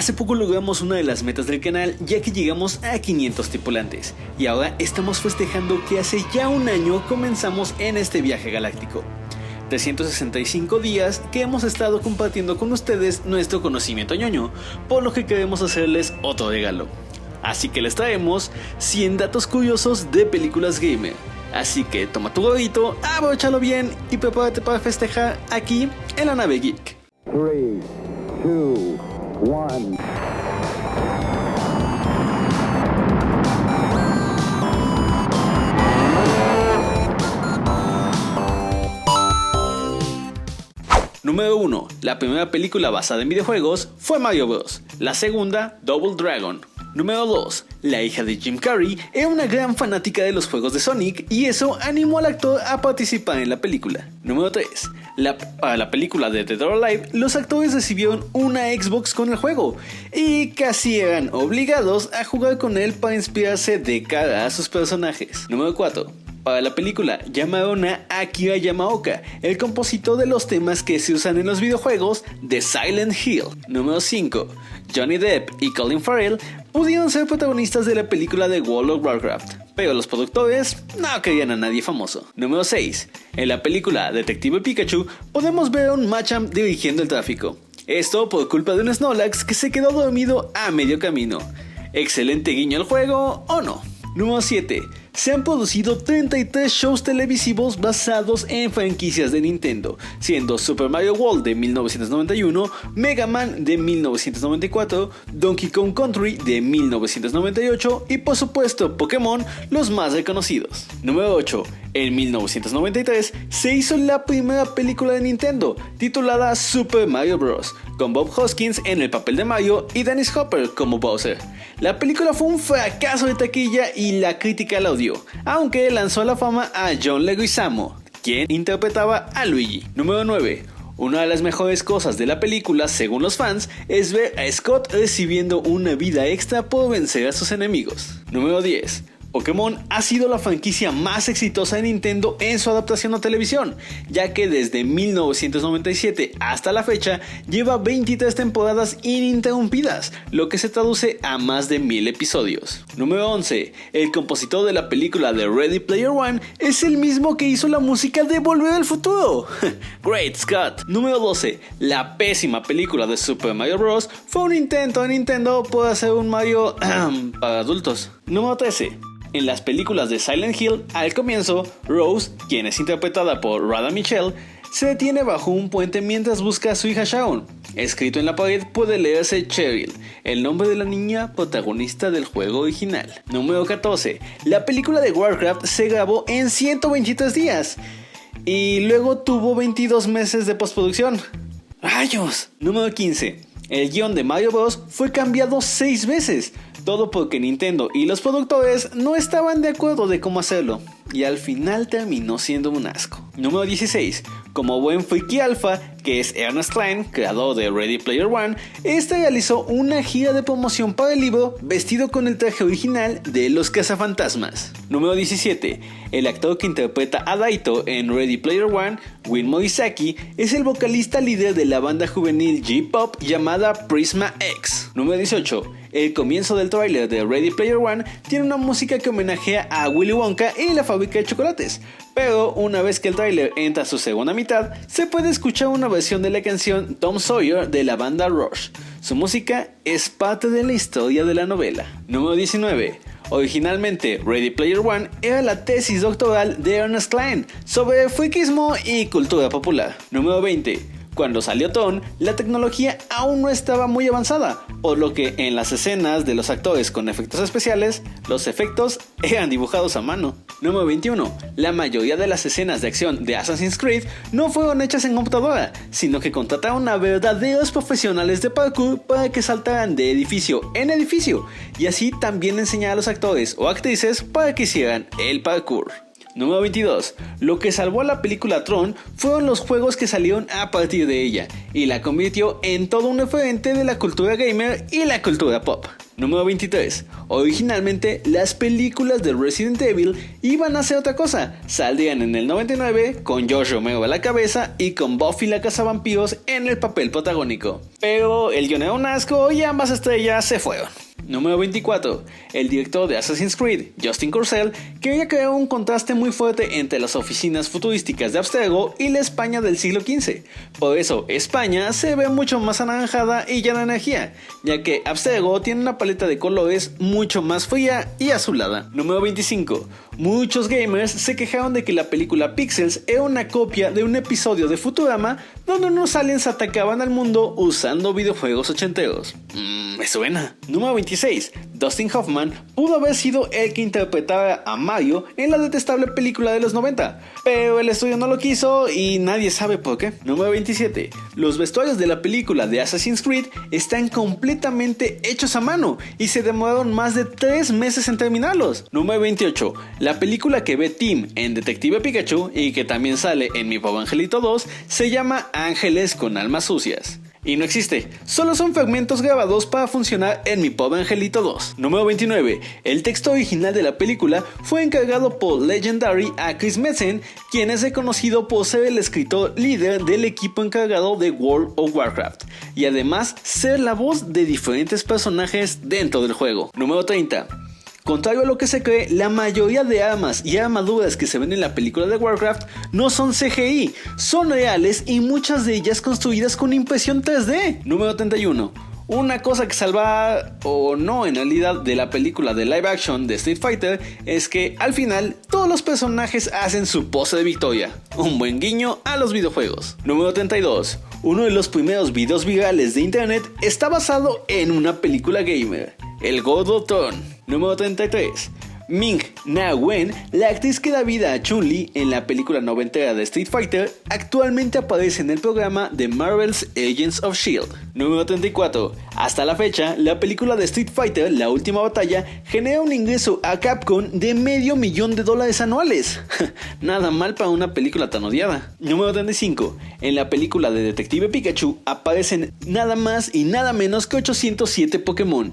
Hace poco logramos una de las metas del canal, ya que llegamos a 500 tripulantes, y ahora estamos festejando que hace ya un año comenzamos en este viaje galáctico. 365 días que hemos estado compartiendo con ustedes nuestro conocimiento ñoño, por lo que queremos hacerles otro regalo. Así que les traemos 100 datos curiosos de películas gamer. Así que toma tu gorrito, abróchalo bien y prepárate para festejar aquí en la nave geek. 3, 2, 1. Número 1. La primera película basada en videojuegos fue Mario Bros. La segunda, Double Dragon. Número 2. La hija de Jim Carrey era una gran fanática de los juegos de Sonic y eso animó al actor a participar en la película. Número 3. Para la película de Dead or Alive, los actores recibieron una Xbox con el juego y casi eran obligados a jugar con él para inspirarse de cara a sus personajes. Número 4. Para la película llamaron a Akira Yamaoka, el compositor de los temas que se usan en los videojuegos de Silent Hill. Número 5. Johnny Depp y Colin Farrell pudieron ser protagonistas de la película de World of Warcraft, pero los productores no querían a nadie famoso. Número 6. En la película Detective Pikachu podemos ver a un Machamp dirigiendo el tráfico. Esto por culpa de un Snorlax que se quedó dormido a medio camino. ¿Excelente guiño al juego o no? Número 7. Se han producido 33 shows televisivos basados en franquicias de Nintendo, siendo Super Mario World de 1991, Mega Man de 1994, Donkey Kong Country de 1998 y por supuesto Pokémon, los más reconocidos. Número 8. En 1993 se hizo la primera película de Nintendo, titulada Super Mario Bros., con Bob Hoskins en el papel de Mario y Dennis Hopper como Bowser. La película fue un fracaso de taquilla y la crítica la odió, aunque lanzó a la fama a John Leguizamo, quien interpretaba a Luigi. Número 9. Una de las mejores cosas de la película, según los fans, es ver a Scott recibiendo una vida extra por vencer a sus enemigos. Número 10. Pokémon ha sido la franquicia más exitosa de Nintendo en su adaptación a televisión, ya que desde 1997 hasta la fecha lleva 23 temporadas ininterrumpidas, lo que se traduce a más de 1000 episodios. Número 11. El compositor de la película de Ready Player One es el mismo que hizo la música de Volver al Futuro. Great Scott. Número 12. La pésima película de Super Mario Bros. Fue un intento de Nintendo por hacer un Mario para adultos. Número 13. En las películas de Silent Hill, al comienzo, Rose, quien es interpretada por Radha Mitchell, se detiene bajo un puente mientras busca a su hija Shaun. Escrito en la pared puede leerse Cheryl, el nombre de la niña protagonista del juego original. Número 14. La película de Warcraft se grabó en 123 días y luego tuvo 22 meses de postproducción. ¡Rayos! Número 15. El guión de Mario Bros. Fue cambiado 6 veces, todo porque Nintendo y los productores no estaban de acuerdo de cómo hacerlo, y al final terminó siendo un asco. Número 16. Como buen friki alfa, que es Ernest Cline, creador de Ready Player One, este realizó una gira de promoción para el libro vestido con el traje original de los cazafantasmas. Número 17. El actor que interpreta a Daito en Ready Player One, Win Morisaki, es el vocalista líder de la banda juvenil J-Pop llamada Prisma X. Número 18. El comienzo del tráiler de Ready Player One tiene una música que homenajea a Willy Wonka y la fábrica de chocolates, pero una vez que el tráiler entra a su segunda mitad, se puede escuchar una versión de la canción Tom Sawyer de la banda Rush. Su música es parte de la historia de la novela. Número 19. Originalmente, Ready Player One era la tesis doctoral de Ernest Cline sobre friquismo y cultura popular. Número 20. Cuando salió Tron, la tecnología aún no estaba muy avanzada, por lo que en las escenas de los actores con efectos especiales, los efectos eran dibujados a mano. Número 21. La mayoría de las escenas de acción de Assassin's Creed no fueron hechas en computadora, sino que contrataron a verdaderos profesionales de parkour para que saltaran de edificio en edificio, y así también enseñar a los actores o actrices para que hicieran el parkour. Número 22. Lo que salvó a la película Tron fueron los juegos que salieron a partir de ella y la convirtió en todo un referente de la cultura gamer y la cultura pop. Número 23. Originalmente las películas de Resident Evil iban a ser otra cosa. Saldrían en el 99 con George Romero a la cabeza y con Buffy la cazavampiros en el papel protagónico. Pero el guion era un asco y ambas estrellas se fueron. Número 24. El director de Assassin's Creed, Justin Kurzel, quería crear un contraste muy fuerte entre las oficinas futurísticas de Abstergo y la España del siglo XV. Por eso, España se ve mucho más anaranjada y llena de energía, ya que Abstergo tiene una paleta de colores mucho más fría y azulada. Número 25. Muchos gamers se quejaron de que la película Pixels era una copia de un episodio de Futurama donde unos aliens atacaban al mundo usando videojuegos ochenteros. Me suena. Número 26. Dustin Hoffman pudo haber sido el que interpretara a Mario en la detestable película de los 90, pero el estudio no lo quiso y nadie sabe por qué. Número 27. Los vestuarios de la película de Assassin's Creed están completamente hechos a mano y se demoraron más de 3 meses en terminarlos. Número 28. La película que ve Tim en Detective Pikachu y que también sale en Mi Pobre Angelito 2 se llama Ángeles con Almas Sucias. Y no existe, solo son fragmentos grabados para funcionar en Mi Pobre Angelito 2. Número 29. El texto original de la película fue encargado por Legendary a Chris Metzen, quien es reconocido por ser el escritor líder del equipo encargado de World of Warcraft, y además ser la voz de diferentes personajes dentro del juego. Número 30. Contrario a lo que se cree, la mayoría de armas y armaduras que se ven en la película de Warcraft no son CGI, son reales y muchas de ellas construidas con impresión 3D. Número 31. Una cosa que salva o no en realidad de la película de live action de Street Fighter es que al final todos los personajes hacen su pose de victoria, un buen guiño a los videojuegos. Número 32. Uno de los primeros videos virales de internet está basado en una película gamer, El Gordo Tron. Número 33. Ming-Na Wen, la actriz que da vida a Chun-Li en la película noventera de Street Fighter, actualmente aparece en el programa de Marvel's Agents of S.H.I.E.L.D. Número 34. Hasta la fecha, la película de Street Fighter, La Última Batalla, genera un ingreso a Capcom de $500,000 anuales. Nada mal para una película tan odiada. Número 35. En la película de Detective Pikachu aparecen nada más y nada menos que 807 Pokémon.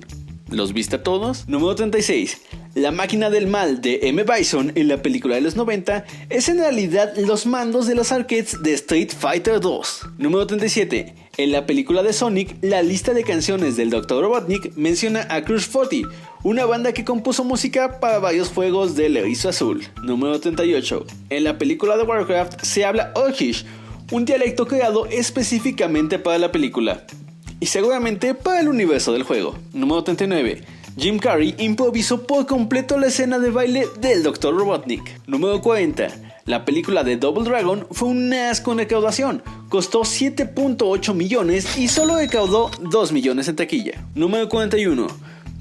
¿Los viste a todos? Número 36. La máquina del mal de M. Bison en la película de los 90 es en realidad los mandos de los arcades de Street Fighter 2. Número 37. En la película de Sonic, la lista de canciones del Dr. Robotnik menciona a Crush 40, una banda que compuso música para varios juegos del Erizo Azul. Número 38. En la película de Warcraft se habla Orcish, un dialecto creado específicamente para la película y seguramente para el universo del juego. Número 39. Jim Carrey improvisó por completo la escena de baile del Dr. Robotnik. Número 40. La película de Double Dragon fue un asco en recaudación. Costó 7.8 millones y solo recaudó 2 millones en taquilla. Número 41.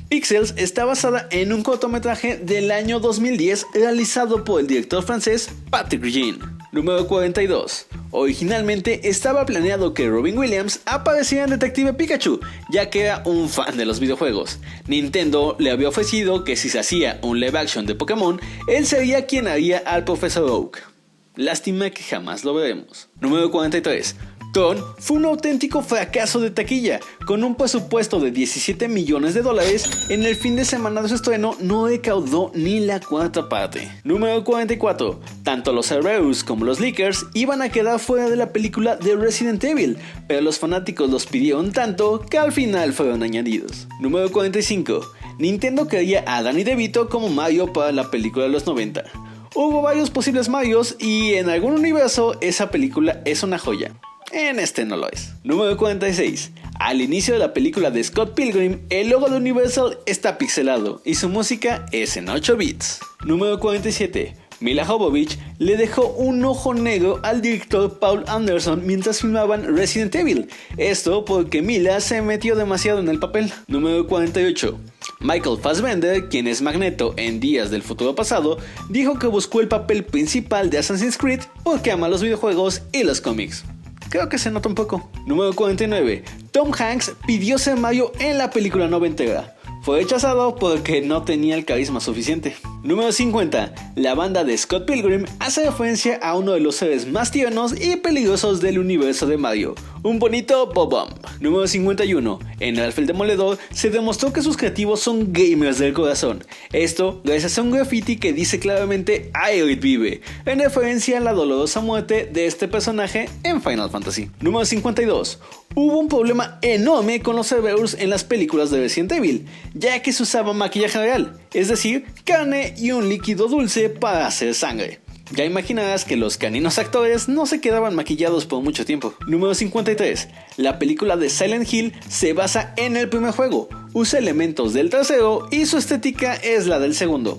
Pixels está basada en un cortometraje del año 2010 realizado por el director francés Patrick Jean. Número 42. Originalmente estaba planeado que Robin Williams apareciera en Detective Pikachu, ya que era un fan de los videojuegos. Nintendo le había ofrecido que si se hacía un live action de Pokémon, él sería quien haría al Profesor Oak. Lástima que jamás lo veremos. Número 43. Tron fue un auténtico fracaso de taquilla. Con un presupuesto de $17 millones, en el fin de semana de su estreno no recaudó ni la cuarta parte. Número 44. Tanto los Cerberus como los Leakers iban a quedar fuera de la película de Resident Evil, pero los fanáticos los pidieron tanto que al final fueron añadidos. Número 45. Nintendo quería a Danny DeVito como Mario para la película de los 90. Hubo varios posibles Marios y en algún universo esa película es una joya. En este no lo es. Número 46. Al inicio de la película de Scott Pilgrim, el logo de Universal está pixelado y su música es en 8 bits. Número 47. Mila Jovovich le dejó un ojo negro al director Paul Anderson mientras filmaban Resident Evil. Esto porque Mila se metió demasiado en el papel. Número 48. Michael Fassbender, quien es Magneto en Días del Futuro Pasado, dijo que buscó el papel principal de Assassin's Creed porque ama los videojuegos y los cómics. Creo que se nota un poco. Número 49. Tom Hanks pidió ser Mario en la película noventera. Fue rechazado porque no tenía el carisma suficiente. Número 50. La banda de Scott Pilgrim hace referencia a uno de los seres más tiernos y peligrosos del universo de Mario, un bonito Bob-omb. Número 51. En Ralph el Demoledor se demostró que sus creativos son gamers del corazón. Esto gracias a un graffiti que dice claramente Aerith vive, en referencia a la dolorosa muerte de este personaje en Final Fantasy. Número 52. Hubo un problema enorme con los Cerberus en las películas de Resident Evil, ya que se usaba maquillaje real, es decir, carne y un líquido dulce para hacer sangre. Ya imaginarás que los caninos actores no se quedaban maquillados por mucho tiempo. Número 53. La película de Silent Hill se basa en el primer juego, usa elementos del tercero y su estética es la del segundo.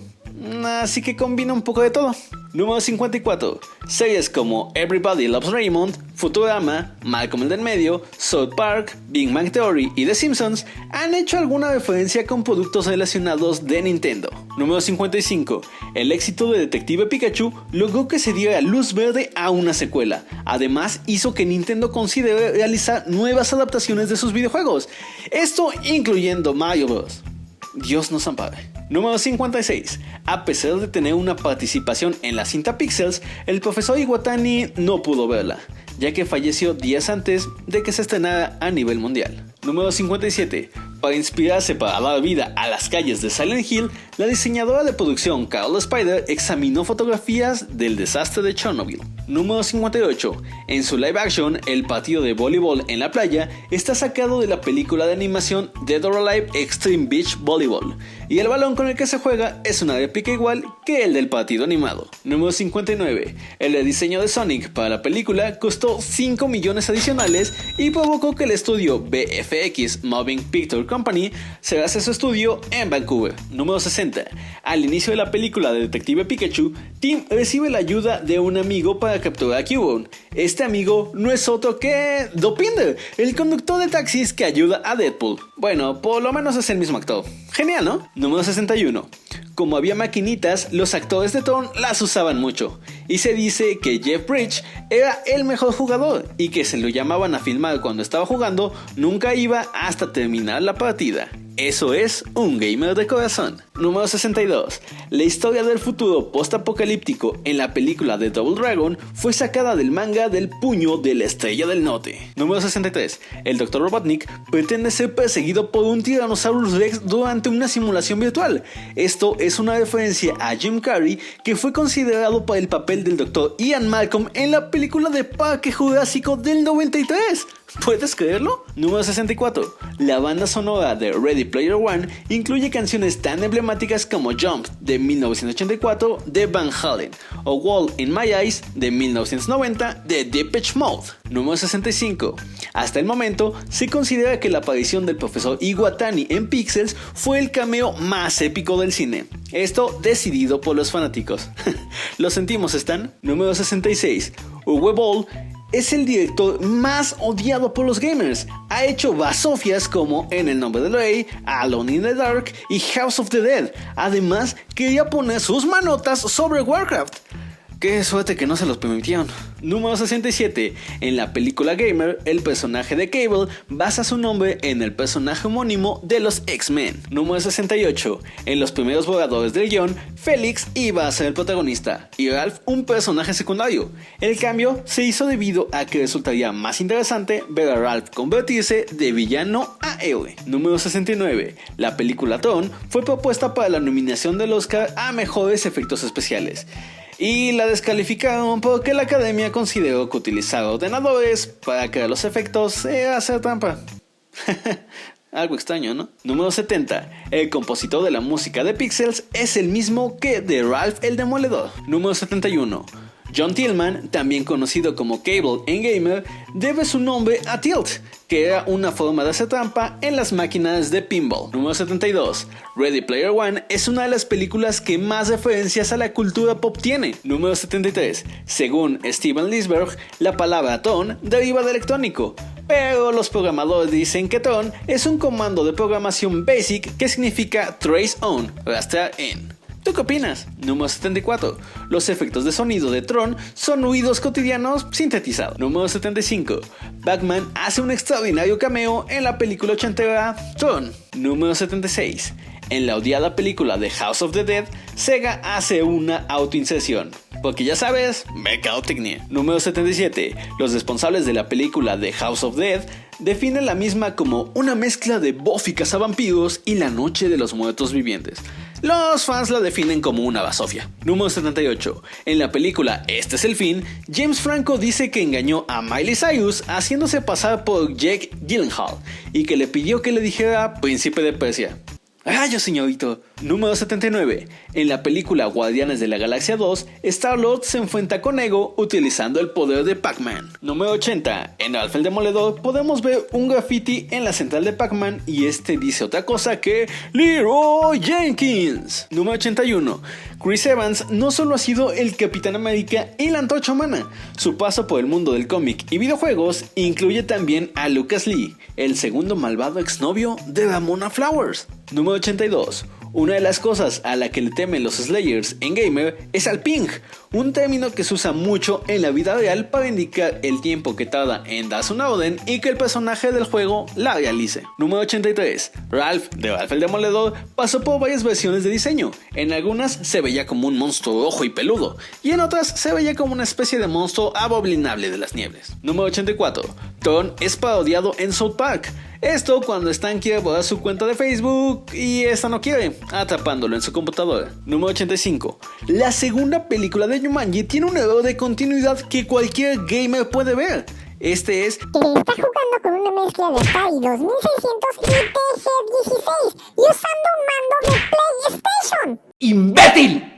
Así que combina un poco de todo. Número 54. Series como Everybody Loves Raymond, Futurama, Malcolm el del medio, South Park, Big Bang Theory y The Simpsons han hecho alguna referencia con productos relacionados de Nintendo. Número 55. El éxito de Detective Pikachu logró que se diera luz verde a una secuela. Además, hizo que Nintendo considere realizar nuevas adaptaciones de sus videojuegos. Esto incluyendo Mario Bros. Dios nos ampare. Número 56. A pesar de tener una participación en la cinta Pixels, el profesor Iwatani no pudo verla, ya que falleció días antes de que se estrenara a nivel mundial. Número 57. Para inspirarse para dar vida a las calles de Silent Hill, la diseñadora de producción Carol Spider examinó fotografías del desastre de Chernobyl. Número 58. En su live action, el partido de voleibol en la playa está sacado de la película de animación Dead or Alive Extreme Beach Volleyball, y el balón con el que se juega es una réplica igual que el del partido animado. Número 59. El diseño de Sonic para la película costó 5 millones adicionales y provocó que el estudio VFX Moving Picture Company cerrase su estudio en Vancouver. Número 60. Al inicio de la película de Detective Pikachu, Tim recibe la ayuda de un amigo para capturar a Cubone. Este amigo no es otro que Dopinder, el conductor de taxis que ayuda a Deadpool. Bueno, por lo menos es el mismo actor. Genial, ¿no? Número 61. Como había maquinitas, los actores de Tron las usaban mucho, y se dice que Jeff Bridges era el mejor jugador y que se lo llamaban a filmar cuando estaba jugando, nunca iba hasta terminar la partida. Eso es un gamer de corazón. Número 62. La historia del futuro post-apocalíptico en la película de Double Dragon fue sacada del manga del puño de la Estrella del Norte. Número 63. El Dr. Robotnik pretende ser perseguido por un Tyrannosaurus Rex durante una simulación virtual. Esto es una referencia a Jim Carrey, que fue considerado para el papel del Dr. Ian Malcolm en la película de Parque Jurásico del 93. ¿Puedes creerlo? Número 64. La banda sonora de Ready Player One incluye canciones tan emblemáticas como Jump de 1984 de Van Halen o Wall in My Eyes de 1990 de Depeche Mode. Número 65. Hasta el momento se considera que la aparición del profesor Iwatani en Pixels fue el cameo más épico del cine. Esto decidido por los fanáticos. Lo sentimos, Stan. Número 66. Uwe Boll es el director más odiado por los gamers. Ha hecho basofias como En el nombre del rey, Alone in the Dark y House of the Dead. Además, quería poner sus manotas sobre Warcraft. Qué suerte que no se los permitieron. Número 67. En la película Gamer, el personaje de Cable basa su nombre en el personaje homónimo de los X-Men. Número 68. En los primeros borradores del guión, Félix iba a ser el protagonista y Ralph un personaje secundario. El cambio se hizo debido a que resultaría más interesante ver a Ralph convertirse de villano a héroe. Número 69. La película Tron fue propuesta para la nominación del Oscar a mejores efectos especiales, y la descalificaron porque la academia consideró que utilizar ordenadores para crear los efectos era hacer trampa. Algo extraño, ¿no? Número 70. El compositor de la música de Pixels es el mismo que de Ralph el Demoledor. Número 71. John Tillman, también conocido como Cable en Gamer, debe su nombre a Tilt, que era una forma de hacer trampa en las máquinas de pinball. Número 72. Ready Player One es una de las películas que más referencias a la cultura pop tiene. Número 73. Según Steven Lisberg, la palabra Tron deriva de electrónico, pero los programadores dicen que Tron es un comando de programación basic que significa trace on, rastrear en. ¿Tú qué opinas? Número 74. Los efectos de sonido de Tron son ruidos cotidianos sintetizados. Número 75. Pac-Man hace un extraordinario cameo en la película ochentera Tron. Número 76. En la odiada película de House of the Dead, Sega hace una autoinserción. Porque ya sabes, mercadotecnia. Número 77. Los responsables de la película de House of Dead definen la misma como una mezcla de Buffy cazavampiros y La Noche de los Muertos Vivientes. Los fans la definen como una basofia. Número 78. En la película Este es el fin, James Franco dice que engañó a Miley Cyrus haciéndose pasar por Jake Gyllenhaal y que le pidió que le dijera Príncipe de Persia. ¡Ay, señorito! Número 79. En la película Guardianes de la Galaxia 2, Star-Lord se enfrenta con Ego utilizando el poder de Pac-Man. Número 80. En Alf el Demoledor podemos ver un graffiti en la central de Pac-Man y este dice otra cosa que Leroy Jenkins. Número 81. Chris Evans no solo ha sido el Capitán América y la Antorcha Humana, su paso por el mundo del cómic y videojuegos incluye también a Lucas Lee, el segundo malvado exnovio de Ramona Flowers. Número 82. Una de las cosas a la que le temen los Slayers en Gamer es al ping, un término que se usa mucho en la vida real para indicar el tiempo que tarda en darse una orden y que el personaje del juego la realice. Número 83. Ralph de Ralph el Demoledor pasó por varias versiones de diseño. En algunas se veía como un monstruo rojo y peludo, y en otras se veía como una especie de monstruo abominable de las nieves. Número 84. Thorn es parodiado en South Park. Esto cuando Stan quiere borrar su cuenta de Facebook y esta no quiere, atrapándolo en su computadora. Número 85. La segunda película de Jumanji tiene un error de continuidad que cualquier gamer puede ver. Este es que está jugando con una mezcla de Atari 2600 y TG16 y usando un mando de PlayStation. ¡Imbécil!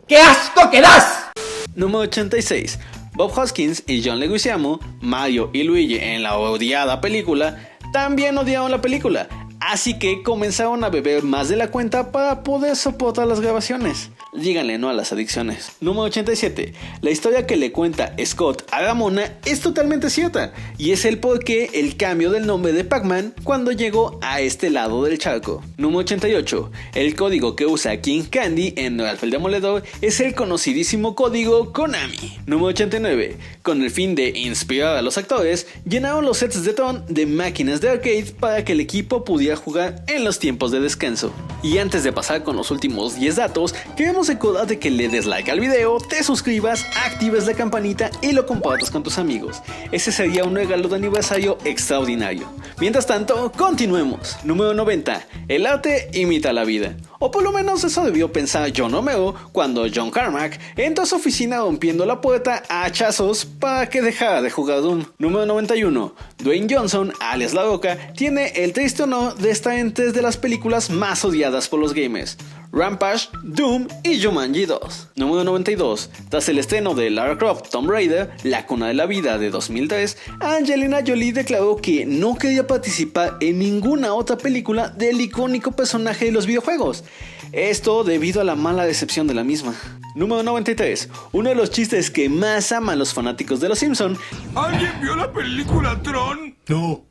¡Qué asco que das! Número 86. Bob Hoskins y John Leguizamo, Mario y Luigi en la odiada película, también odiaron la película, así que comenzaron a beber más de la cuenta para poder soportar las grabaciones. Díganle no a las adicciones. Número 87. La historia que le cuenta Scott a Ramona es totalmente cierta, y es el porqué el cambio del nombre de Pac-Man cuando llegó a este lado del charco. Número 88. El código que usa King Candy en Ralph el Demoledor es el conocidísimo código Konami. Número 89. Con el fin de inspirar a los actores, llenaron los sets de Tron de máquinas de arcade para que el equipo pudiera jugar en los tiempos de descanso. Y antes de pasar con los últimos 10 datos, queremos recordarte que le des like al video, te suscribas, actives la campanita y lo compartas con tus amigos. Ese sería un regalo de aniversario extraordinario. Mientras tanto, continuemos. Número 90. El arte imita la vida. O por lo menos eso debió pensar John Romero cuando John Carmack entró a su oficina rompiendo la puerta a hachazos para que dejara de jugar Doom. Número 91. Dwayne Johnson, alias La Roca, tiene el triste honor de estar en 3 de las películas más odiadas por los gamers: Rampage, Doom y Jumanji 2. Número 92. Tras el estreno de Lara Croft Tomb Raider, La Cuna de la Vida de 2003, Angelina Jolie declaró que no quería participar en ninguna otra película del icónico personaje de los videojuegos. Esto debido a la mala recepción de la misma. Número 93. Uno de los chistes que más aman los fanáticos de Los Simpson. ¿Alguien vio la película Tron? No.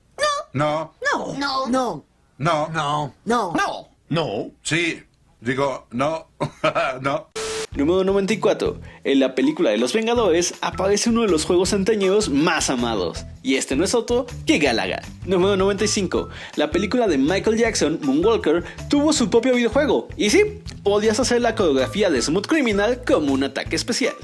No. No. No. No. No. No. No. No. Sí. Digo, no. No. Número 94. En la película de Los Vengadores aparece uno de los juegos antañeros más amados, y este no es otro que Galaga. Número 95. La película de Michael Jackson, Moonwalker, tuvo su propio videojuego, y sí, podías hacer la coreografía de Smooth Criminal como un ataque especial.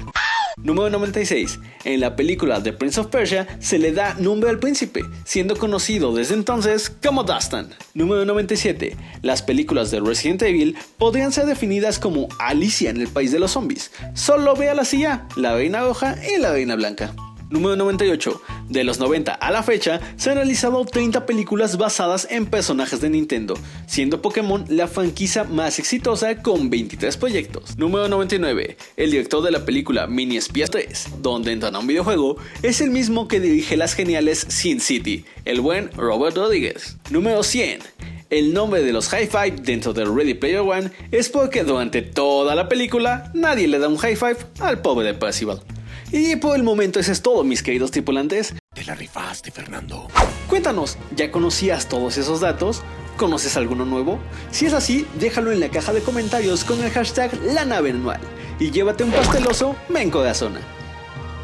Número 96. En la película The Prince of Persia se le da nombre al príncipe, siendo conocido desde entonces como Dastan. Número 97. Las películas de Resident Evil podrían ser definidas como Alicia en el País de los Zombies. Solo ve a la silla, la Reina Roja y la Reina Blanca. Número 98. De los 90 a la fecha, se han realizado 30 películas basadas en personajes de Nintendo, siendo Pokémon la franquicia más exitosa con 23 proyectos. Número 99. El director de la película Mini Espías 3, donde entran a un videojuego, es el mismo que dirige las geniales Sin City, el buen Robert Rodriguez. Número 100. El nombre de los high five dentro de Ready Player One es porque durante toda la película nadie le da un high five al pobre Percival. Y por el momento eso es todo, mis queridos tripulantes. Te la rifaste, Fernando. Cuéntanos, ¿ya conocías todos esos datos? ¿Conoces alguno nuevo? Si es así, déjalo en la caja de comentarios con el hashtag LaNaveAnual y llévate un pasteloso me encorazona.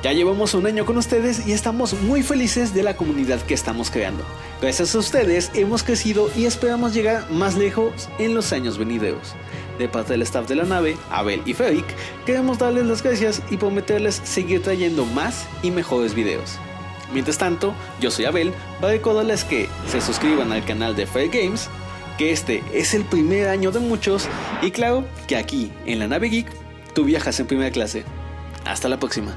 Ya llevamos un año con ustedes y estamos muy felices de la comunidad que estamos creando. Gracias a ustedes hemos crecido y esperamos llegar más lejos en los años venideros. De parte del staff de la nave, Abel y Fredrik, queremos darles las gracias y prometerles seguir trayendo más y mejores videos. Mientras tanto, yo soy Abel para recordarles que se suscriban al canal de Fair Games, que este es el primer año de muchos y claro que aquí en la nave Geek tú viajas en primera clase. Hasta la próxima.